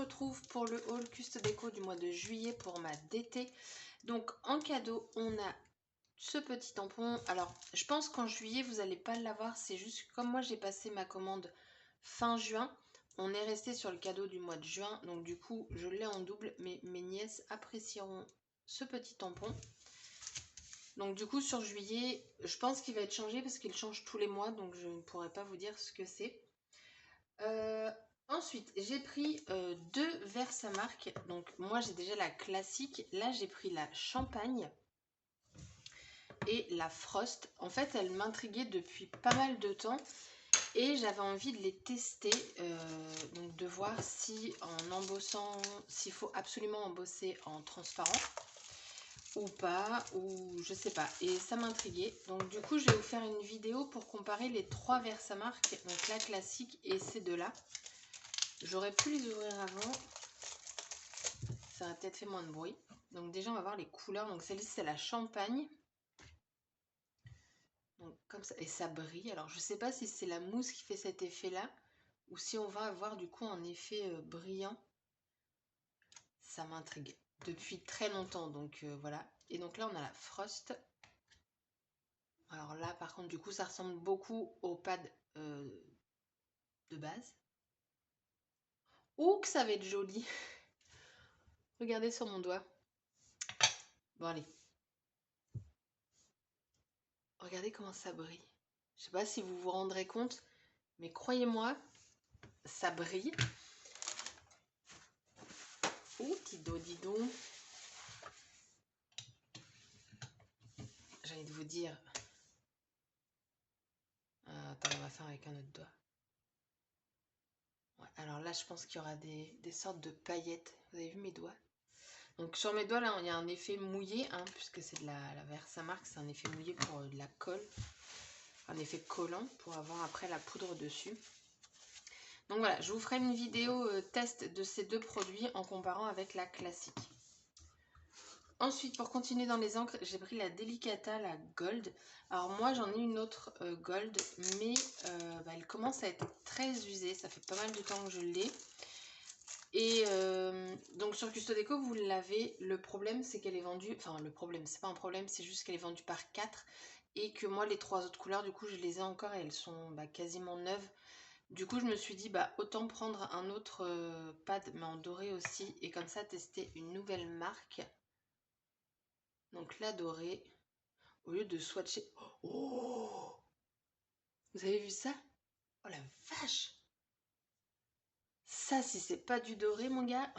retrouve pour le haul Custo Déco du mois de juillet pour ma DT. Donc en cadeau, on a ce petit tampon. Alors, je pense qu'en juillet, vous n'allez pas l'avoir. C'est juste que comme moi, j'ai passé ma commande fin juin. On est resté sur le cadeau du mois de juin. Donc du coup, je l'ai en double. Mais mes nièces apprécieront ce petit tampon. Donc du coup, sur juillet, je pense qu'il va être changé parce qu'il change tous les mois. Donc je ne pourrais pas vous dire ce que c'est. Ensuite, j'ai pris deux Versamark. Donc moi, j'ai déjà la classique. Là, j'ai pris la champagne et la Frost. En fait, elles m'intriguaient depuis pas mal de temps et j'avais envie de les tester, donc de voir si en embossant, s'il faut absolument embosser en transparent ou pas, ou je sais pas. Et ça m'intriguait. Donc du coup, je vais vous faire une vidéo pour comparer les trois Versamark, donc la classique et ces deux-là. J'aurais pu les ouvrir avant. Ça aurait peut-être fait moins de bruit. Donc déjà, on va voir les couleurs. Donc celle-ci, c'est la champagne. Donc comme ça, et ça brille. Alors je sais pas si c'est la mousse qui fait cet effet là ou si on va avoir du coup un effet brillant. Ça m'intrigue depuis très longtemps, donc voilà. Et donc là on a la Frost. Alors là par contre du coup ça ressemble beaucoup au pad de base. Ouh que ça va être joli. Regardez sur mon doigt. Bon allez. Regardez comment ça brille. Je sais pas si vous vous rendrez compte, mais croyez-moi, ça brille. Ouh, dis donc. J'ai envie de vous dire. Attends, on va faire avec un autre doigt. Ouais, alors là, je pense qu'il y aura des sortes de paillettes. Vous avez vu mes doigts? Donc sur mes doigts, là, il y a un effet mouillé, hein, puisque c'est de la Versamark, c'est un effet mouillé pour de la colle. Un effet collant pour avoir après la poudre dessus. Donc voilà, je vous ferai une vidéo test de ces deux produits en comparant avec la classique. Ensuite, pour continuer dans les encres, j'ai pris la Delicata, la Gold. Alors moi, j'en ai une autre Gold, mais elle commence à être très usée. Ça fait pas mal de temps que je l'ai. Et donc sur Custo Déco, vous l'avez. Le problème, c'est qu'elle est vendue... Enfin, le problème, c'est pas un problème, c'est juste qu'elle est vendue par 4. Et que moi, les trois autres couleurs, du coup, je les ai encore et elles sont quasiment neuves. Du coup, je me suis dit, autant prendre un autre pad, mais en doré aussi. Et comme ça, tester une nouvelle marque. Donc la dorée, au lieu de swatcher... Oh! Vous avez vu ça? Oh la vache! Ça, si c'est pas du doré, mon gars.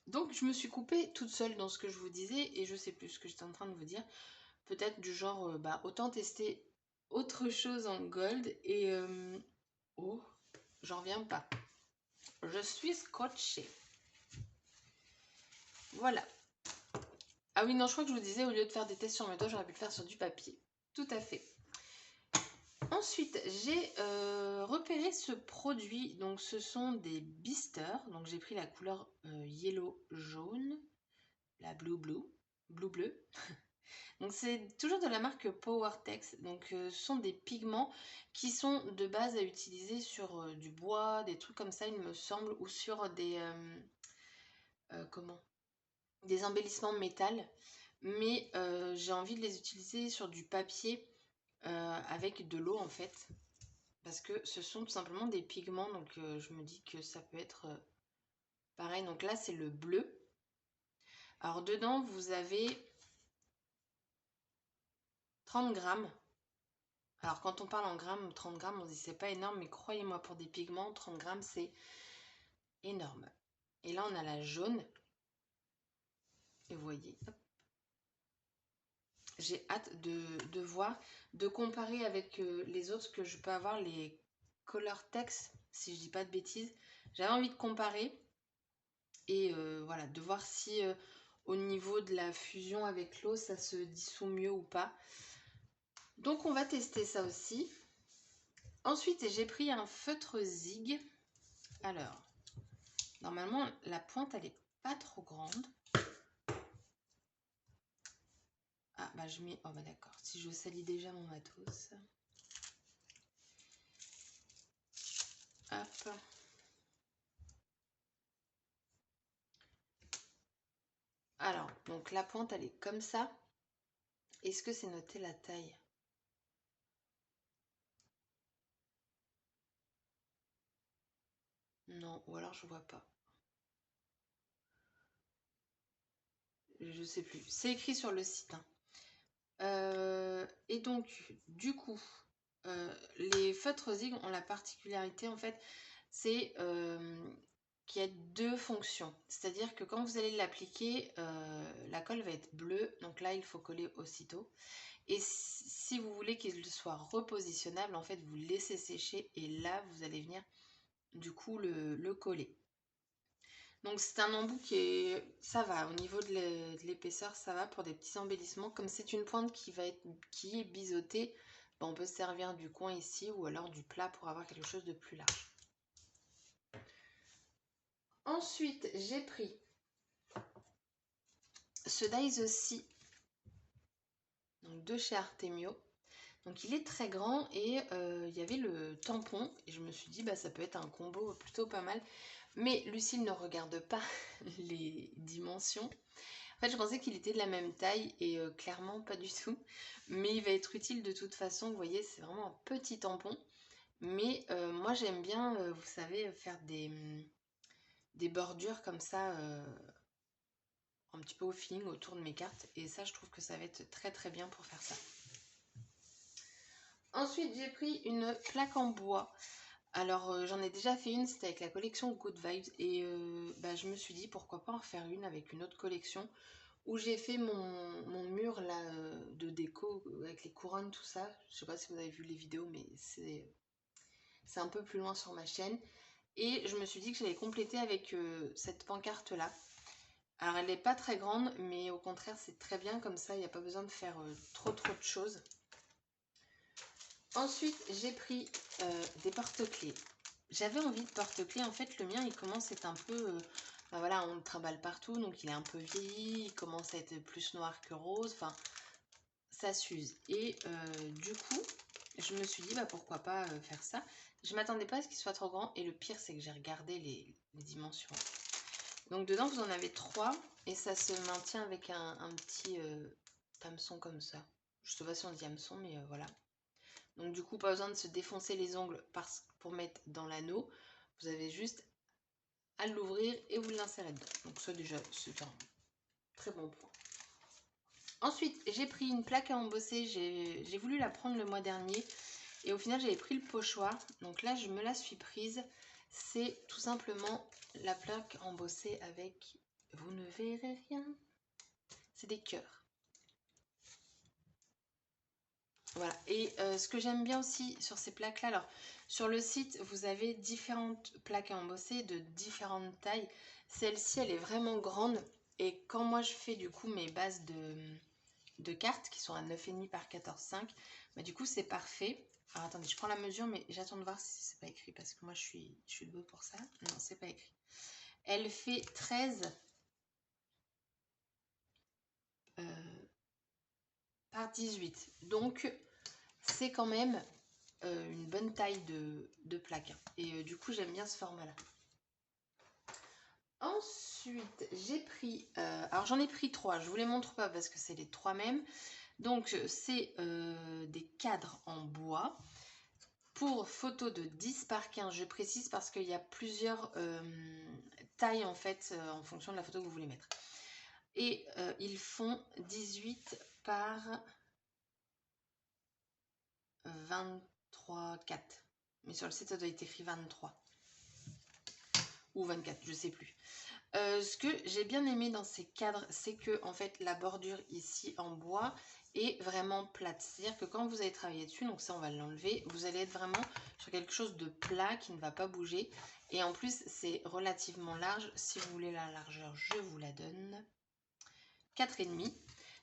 Donc je me suis coupée toute seule dans ce que je vous disais et je sais plus ce que j'étais en train de vous dire. Peut-être du genre, autant tester autre chose en gold et... oh, j'en reviens pas. Je suis scotchée. Voilà. Ah oui, non, je crois que je vous disais, au lieu de faire des tests sur mes doigts, j'aurais pu le faire sur du papier. Tout à fait. Ensuite, j'ai repéré ce produit. Donc, ce sont des bisters. Donc, j'ai pris la couleur yellow jaune, la blue. Donc, c'est toujours de la marque Powertex. Donc, ce sont des pigments qui sont de base à utiliser sur du bois, des trucs comme ça, il me semble, ou sur des des embellissements métal. Mais j'ai envie de les utiliser sur du papier avec de l'eau en fait. Parce que ce sont tout simplement des pigments, donc je me dis que ça peut être pareil. Donc là, c'est le bleu. Alors dedans, vous avez 30 grammes. Alors quand on parle en grammes, 30 grammes, on dit c'est pas énorme, mais croyez-moi, pour des pigments, 30 grammes, c'est énorme. Et là, on a la jaune. Et vous voyez, j'ai hâte de voir, de comparer avec les autres que je peux avoir, les Colortex, si je dis pas de bêtises. J'avais envie de comparer. Et voilà, de voir si au niveau de la fusion avec l'eau, ça se dissout mieux ou pas. Donc on va tester ça aussi. Ensuite, j'ai pris un feutre Zig. Alors, normalement, la pointe, elle est pas trop grande. Ah, je mets... Oh, d'accord. Si je salis déjà mon matos. Hop. Alors, donc la pointe, elle est comme ça. Est-ce que c'est noté la taille? Non, ou alors je vois pas. Je sais plus. C'est écrit sur le site, hein. Et donc, du coup, les feutres Zig ont la particularité, en fait, c'est qu'il y a deux fonctions. C'est-à-dire que quand vous allez l'appliquer, la colle va être bleue. Donc là, il faut coller aussitôt. Et si vous voulez qu'il soit repositionnable, en fait, vous le laissez sécher. Et là, vous allez venir, du coup, le coller. Donc c'est un embout qui est... Ça va, au niveau de l'épaisseur, ça va pour des petits embellissements. Comme c'est une pointe qui est biseautée, ben, on peut se servir du coin ici ou alors du plat pour avoir quelque chose de plus large. Ensuite, j'ai pris ce Dies aussi, donc de chez Artemio. Donc il est très grand et il y avait le tampon et je me suis dit bah ça peut être un combo plutôt pas mal. Mais Lucille ne regarde pas les dimensions. En fait, je pensais qu'il était de la même taille et clairement pas du tout. Mais il va être utile de toute façon. Vous voyez, c'est vraiment un petit tampon. Mais moi, j'aime bien, vous savez, faire des bordures comme ça, un petit peu au feeling autour de mes cartes. Et ça, je trouve que ça va être très très bien pour faire ça. Ensuite, j'ai pris une plaque en bois. Alors, j'en ai déjà fait une, c'était avec la collection Good Vibes. Et bah, je me suis dit, pourquoi pas en faire une avec une autre collection où j'ai fait mon mur là de déco avec les couronnes, tout ça. Je sais pas si vous avez vu les vidéos, mais c'est un peu plus loin sur ma chaîne. Et je me suis dit que j'allais compléter avec cette pancarte là. Alors elle n'est pas très grande, mais au contraire c'est très bien comme ça, il n'y a pas besoin de faire trop de choses. Ensuite j'ai pris des porte-clés. J'avais envie de porte-clés, en fait le mien il commence à être un peu... ben voilà, on le trimballe partout, donc il est un peu vieilli, il commence à être plus noir que rose, enfin ça s'use. Et du coup, je me suis dit, bah pourquoi pas faire ça. Je m'attendais pas à ce qu'il soit trop grand. Et le pire, c'est que j'ai regardé les dimensions. Donc dedans, vous en avez 3. Et ça se maintient avec un petit hameçon comme ça. Je sais pas si on dit hameçon, mais voilà. Donc du coup, pas besoin de se défoncer les ongles pour mettre dans l'anneau. Vous avez juste à l'ouvrir et vous l'insérez dedans. Donc ça déjà, c'est un très bon point. Ensuite, j'ai pris une plaque à embosser. J'ai voulu la prendre le mois dernier. Et au final, j'avais pris le pochoir. Donc là, je me la suis prise. C'est tout simplement la plaque embossée avec... Vous ne verrez rien. C'est des cœurs. Voilà. Et ce que j'aime bien aussi sur ces plaques-là, alors sur le site, vous avez différentes plaques à embosser de différentes tailles. Celle-ci, elle est vraiment grande. Et quand moi, je fais du coup mes bases de cartes qui sont à 9,5 par 14,5, bah, du coup, c'est parfait. Alors attendez, je prends la mesure, mais j'attends de voir si c'est pas écrit parce que moi je suis debout pour ça. Non, c'est pas écrit. Elle fait 13 par 18. Donc c'est quand même une bonne taille de plaque. Et du coup, j'aime bien ce format-là. Ensuite, j'ai pris... alors j'en ai pris 3. Je vous les montre pas parce que c'est les 3 mêmes. Donc c'est des cadres en bois. Pour photo de 10 par 15, je précise parce qu'il y a plusieurs tailles en fait en fonction de la photo que vous voulez mettre. Et ils font 18 par 23, 4. Mais sur le site, ça doit être écrit 23. Ou 24, je sais plus. Ce que j'ai bien aimé dans ces cadres, c'est que en fait la bordure ici en bois est vraiment plate. C'est-à-dire que quand vous allez travailler dessus, donc ça on va l'enlever, vous allez être vraiment sur quelque chose de plat qui ne va pas bouger. Et en plus c'est relativement large. Si vous voulez la largeur, je vous la donne. 4,5.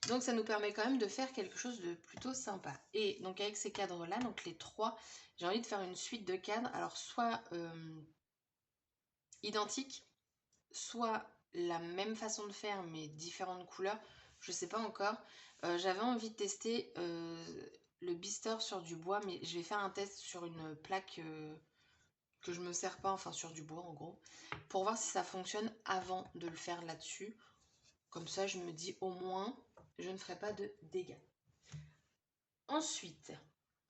Donc ça nous permet quand même de faire quelque chose de plutôt sympa. Et donc avec ces cadres là, donc les 3, j'ai envie de faire une suite de cadres. Alors soit identiques, soit la même façon de faire mais différentes couleurs, je sais pas encore. J'avais envie de tester le bister sur du bois, mais je vais faire un test sur une plaque que je me sers pas, enfin sur du bois en gros, pour voir si ça fonctionne avant de le faire là-dessus. Comme ça, je me dis au moins, je ne ferai pas de dégâts. Ensuite,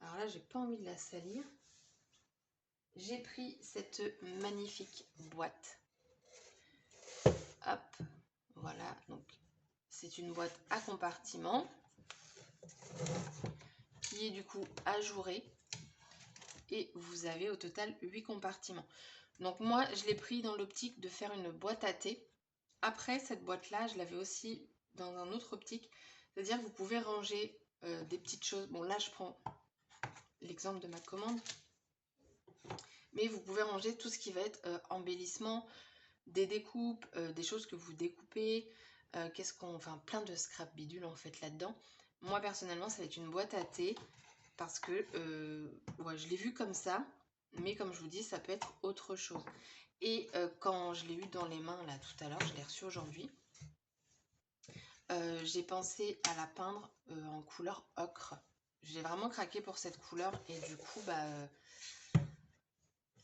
alors là, j'ai pas envie de la salir. J'ai pris cette magnifique boîte. Hop, voilà. Donc, c'est une boîte à compartiments qui est du coup ajourée. Et vous avez au total 8 compartiments. Donc moi, je l'ai pris dans l'optique de faire une boîte à thé. Après, cette boîte-là, je l'avais aussi dans un autre optique. C'est-à-dire que vous pouvez ranger des petites choses. Bon, là, je prends l'exemple de ma commande. Mais vous pouvez ranger tout ce qui va être embellissement, des découpes, des choses que vous découpez. Enfin, plein de scrap bidule en fait là-dedans. Moi, personnellement, ça va être une boîte à thé. Parce que ouais, je l'ai vu comme ça. Mais comme je vous dis, ça peut être autre chose. Et quand je l'ai eu dans les mains là tout à l'heure, je l'ai reçu aujourd'hui. J'ai pensé à la peindre en couleur ocre. J'ai vraiment craqué pour cette couleur et du coup,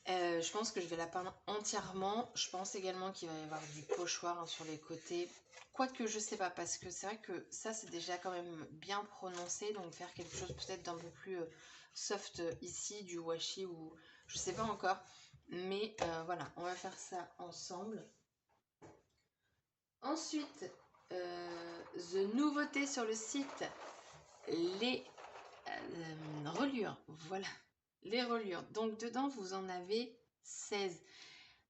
je pense que je vais la peindre entièrement. Je pense également qu'il va y avoir du pochoir hein, sur les côtés. Quoique, je sais pas, parce que c'est vrai que ça, c'est déjà quand même bien prononcé. Donc, faire quelque chose peut-être d'un peu plus soft ici, du washi ou je sais pas encore. Mais voilà, on va faire ça ensemble. Ensuite, the nouveauté sur le site, les reliures. Voilà, les reliures. Donc, dedans, vous en avez 16.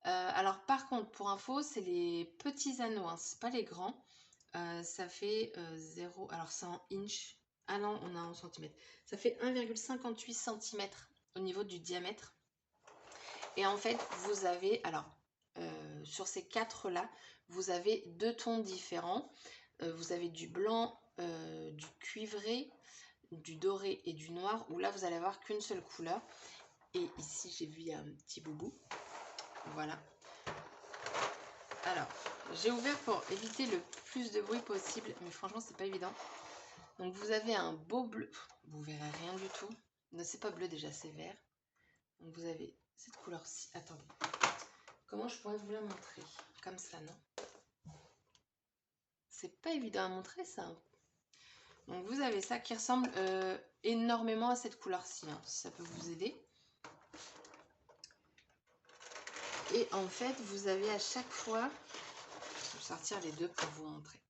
Alors, par contre, pour info, c'est les petits anneaux, hein, c'est pas les grands. Ça fait 0. Alors, c'est en inch. Ah non, on a en centimètres. Ça fait 1,58 cm au niveau du diamètre. Et en fait, vous avez, alors, sur ces 4-là, vous avez 2 tons différents. Vous avez du blanc, du cuivré, du doré et du noir, où là, vous allez avoir qu'une seule couleur. Et ici, j'ai vu un petit boubou. Voilà. Alors, j'ai ouvert pour éviter le plus de bruit possible, mais franchement, c'est pas évident. Donc, vous avez un beau bleu. Vous verrez rien du tout. Non, c'est pas bleu déjà, c'est vert. Donc, vous avez cette couleur-ci. Attendez. Comment je pourrais vous la montrer? Comme ça, non? C'est pas évident à montrer, ça. Donc, vous avez ça qui ressemble énormément à cette couleur-ci, hein, si ça peut vous aider. Et en fait, vous avez à chaque fois... Je vais sortir les deux pour vous montrer.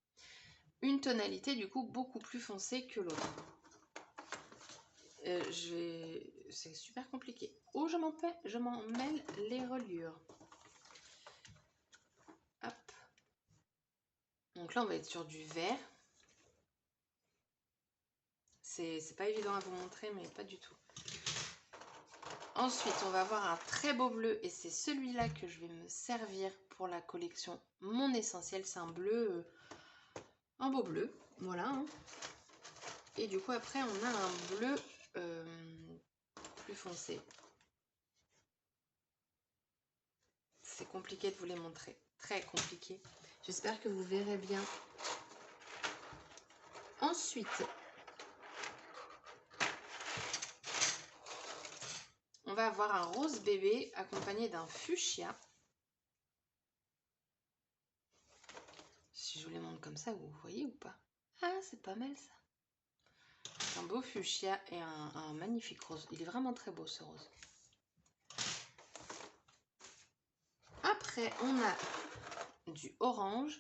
Une tonalité, du coup, beaucoup plus foncée que l'autre. C'est super compliqué. Oh, je m'en mêle les reliures. Hop. Donc là, on va être sur du vert. C'est pas évident à vous montrer, mais pas du tout. Ensuite, on va avoir un très beau bleu. Et c'est celui-là que je vais me servir pour la collection Mon Essentiel. C'est un bleu, un beau bleu. Voilà. Hein. Et du coup, après, on a un bleu plus foncé. C'est compliqué de vous les montrer. Très compliqué. J'espère que vous verrez bien. Ensuite, on va avoir un rose bébé accompagné d'un fuchsia. Si je vous les montre comme ça, vous voyez ou pas? Ah, c'est pas mal ça. Un beau fuchsia et un magnifique rose. Il est vraiment très beau ce rose. Après, on a du orange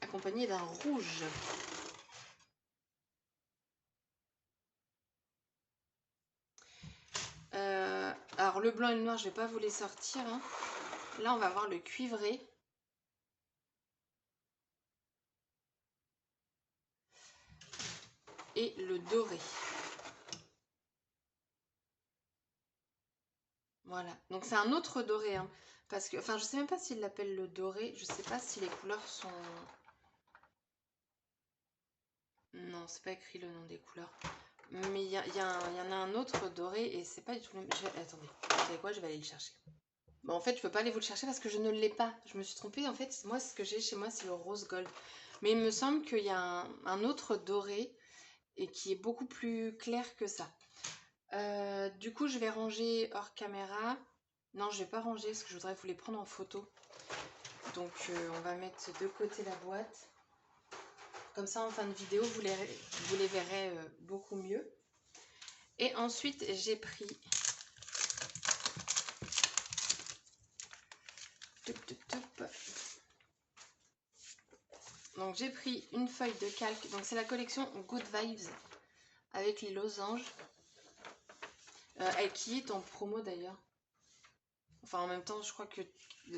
accompagné d'un rouge. Alors le blanc et le noir, je vais pas vous les sortir. Hein. Là, on va voir le cuivré. Et le doré. Voilà. Donc c'est un autre doré. Hein, parce que, enfin, je sais même pas s'il l'appelle le doré. Je sais pas si les couleurs sont... Non, c'est pas écrit le nom des couleurs. Mais il y en a un autre doré et c'est pas du tout le même. Attendez, vous savez quoi? Je vais aller le chercher. Bon, en fait, je peux pas aller vous le chercher parce que je ne l'ai pas. Je me suis trompée. En fait, moi, ce que j'ai chez moi, c'est le rose gold. Mais il me semble qu'il y a un autre doré et qui est beaucoup plus clair que ça. Du coup, je vais ranger hors caméra. Non, je vais pas ranger parce que je voudrais vous les prendre en photo. Donc on va mettre de côté la boîte. Comme ça en fin de vidéo vous les verrez beaucoup mieux. Et ensuite j'ai pris donc j'ai pris une feuille de calque. Donc c'est la collection Good Vibes avec les losanges. Qui est en promo d'ailleurs. Enfin en même temps je crois que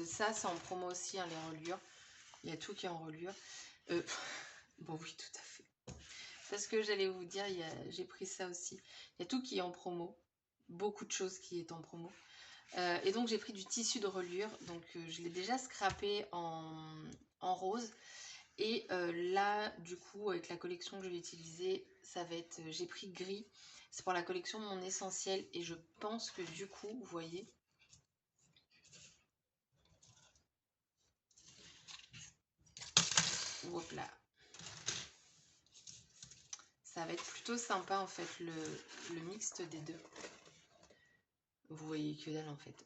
ça c'est en promo aussi hein, les reliures. Il y a tout qui est en reliure. Bon oui tout à fait. Parce que j'allais vous dire, j'ai pris ça aussi. Il y a tout qui est en promo. Beaucoup de choses qui est en promo. Et donc j'ai pris du tissu de reliure. Donc je l'ai déjà scrappé en rose. Et là du coup avec la collection que je vais utiliser, ça va être, j'ai pris gris. C'est pour la collection Mon Essentiel. Et je pense que du coup, vous voyez, hop là, ça va être plutôt sympa en fait le mixte des deux. Vous voyez que dalle en fait.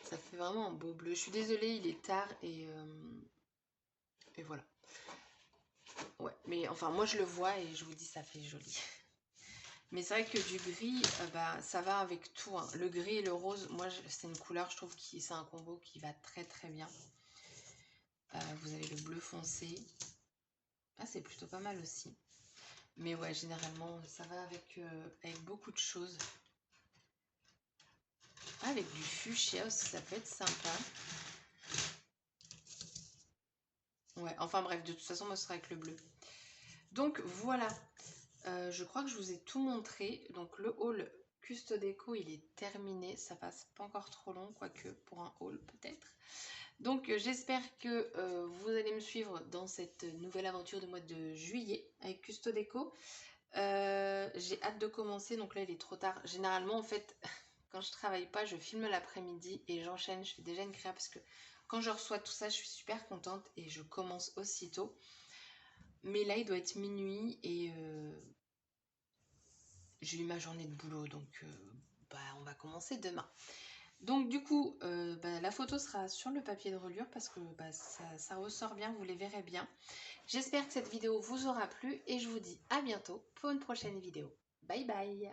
Ça fait vraiment un beau bleu. Je suis désolée, il est tard et voilà. Ouais, mais enfin moi je le vois et je vous dis ça fait joli. Mais c'est vrai que du gris, bah, ça va avec tout. Hein. Le gris et le rose, moi c'est une couleur, je trouve que c'est un combo qui va très très bien. Vous avez le bleu foncé. Ah, c'est plutôt pas mal aussi. Mais ouais, généralement, ça va avec beaucoup de choses. Ah, avec du fuchsia aussi, ça peut être sympa. Ouais, enfin bref, de toute façon, moi, ce sera avec le bleu. Donc, voilà. Je crois que je vous ai tout montré. Donc, le haul Custo Déco, il est terminé. Ça passe pas encore trop long, quoique pour un haul, peut-être. Donc, j'espère que vous allez me suivre dans cette nouvelle aventure du mois de juillet avec Custo Déco. J'ai hâte de commencer, donc là il est trop tard. Généralement en fait quand je travaille pas je filme l'après-midi et j'enchaîne, je fais déjà une créa parce que quand je reçois tout ça je suis super contente et je commence aussitôt. Mais là il doit être minuit et j'ai eu ma journée de boulot donc on va commencer demain. Donc du coup la photo sera sur le papier de reliure parce que ça ressort bien, vous les verrez bien. J'espère que cette vidéo vous aura plu et je vous dis à bientôt pour une prochaine vidéo. Bye bye!